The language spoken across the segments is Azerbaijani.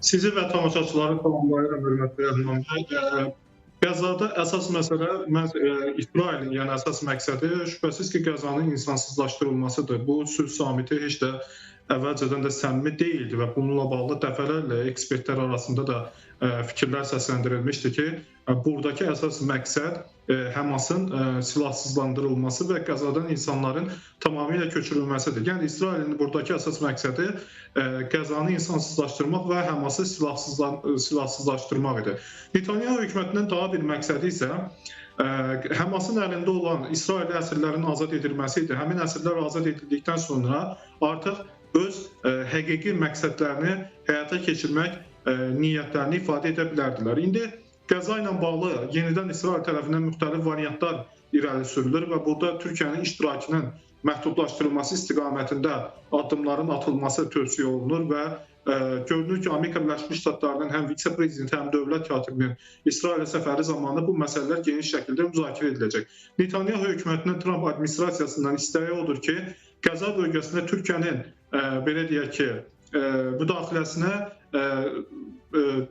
Sizi və tamaşaçıları salamlayıram, hörmətli rəhmənlər. Qəzada əsas məsələ məhz İsrailin, yəni əsas məqsədi şübhəsiz ki, Qəzanın insansızlaşdırılmasıdır. Bu sülh samiti heç də əvvəlcədən də səmimi deyildi və bununla bağlı dəfələrlə ekspertlər arasında da fikirlər səsləndirilmişdi ki, buradakı əsas məqsəd Həmasın silahsızlandırılması və Qəzadan insanların tamamilə köçürülməsidir. Yəni İsrailin buradakı əsas məqsədi Qəzanı insansızlaşdırmaq və Həması silahsızlaşdırmaq idi. Netanyahu hökumətinin daha bir məqsədi isə Həmasın əlində olan İsrailli əsirlərin azad edilməsi idi. Həmin əsirlər azad edildikdən sonra artıq öz həqiqi məqsədlərini həyata keçirmək niyyətlərini ifadə edə bilərdilər. İndi Qəza ilə bağlı yenidən İsrail tərəfindən müxtəlif variantlar irəli sürülür və burada Türkiyənin iştirakının məhdudlaşdırılması istiqamətində addımların atılması tövsiyə olunur və görünür ki, Amerika Birləşmiş Ştatlarının həm vitse-prezidenti, həm dövlət katibinin İsrailə səfəri zamanı bu məsələlər geniş şəkildə müzakirə ediləcək. Netanyahu hökumətinin Trump administrasiyasından istəyi odur ki, Qəza bölgəsində Türkiyənin belə deyək ki, müdaxiləsinə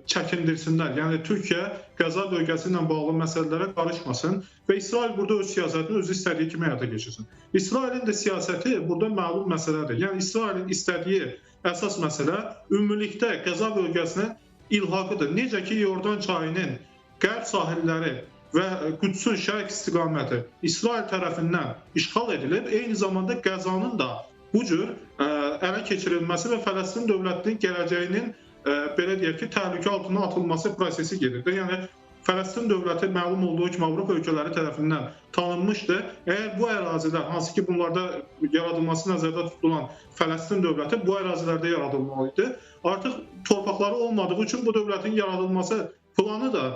çəkindirsinlər. Yəni Türkiyə Qəza bölgəsi ilə bağlı məsələlərə qarışmasın və İsrail burada öz siyasətini özü istədiyi kimi həyata keçirsin. İsrailin də siyasəti burada məlum məsələdir. Yəni İsrailin istədiyi əsas məsələ ümumilikdə Qəza bölgəsinin ilhaqıdır. Necə ki, Yordan çayının qərb sahilləri və Qüdsün şərq istiqaməti İsrail tərəfindən işğal edilib, eyni zamanda Qəzanın da bu cür ələ keçirilməsi və Fələstin dövlətinin gələcəyinin belə deyək ki, təhlükə altına atılması prosesi gedir. Yəni Fələstin dövləti məlum olduğu kimi Avropa ölkələri tərəfindən tanınmışdı. Əgər bu ərazilər, hansı ki bunlarda yaradılması nəzərdə tutulan Fələstin dövləti bu ərazilərdə yaradılmalı idi. Artıq torpaqları olmadığı üçün bu dövlətin yaradılması planı da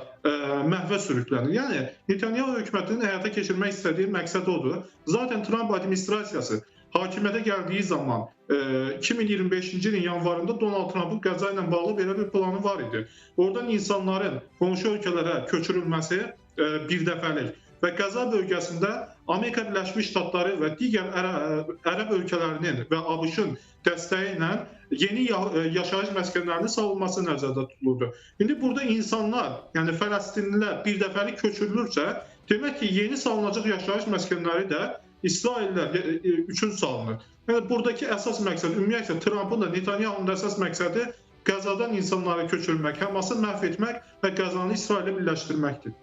məhvə sürüklənir. Yəni Netanyahu hökumətinin həyata keçirmək istədiyi məqsəd odur. Zaten Trump administrasiyası hakimiyyətə gəldiyi zaman 2025-ci ilin yanvarında Donald Trumpın Qəza ilə bağlı belə bir planı var idi. Oradan insanların qonşu ölkələrə köçürülməsi birdəfəlik və Qəza bölgəsində Amerika Birləşmiş Ştatları və digər ərəb ölkələrinin və ABŞ-ın dəstəyi ilə yeni yaşayış məskənlərinin salınması nəzərdə tutulurdu. İndi burada insanlar, yəni Fələstinlilər birdəfəlik köçürülürsə, demək ki, yeni salınacaq yaşayış məskənləri də İsraillər üçün salınır. Yəni buradakı əsas məqsəd, ümumiyyətlə Trumpın da, Netanyahunun da əsas məqsədi Qəzadan insanları köçürmək, Həması məhv etmək və Qəzanı İsrailə birləşdirməkdir.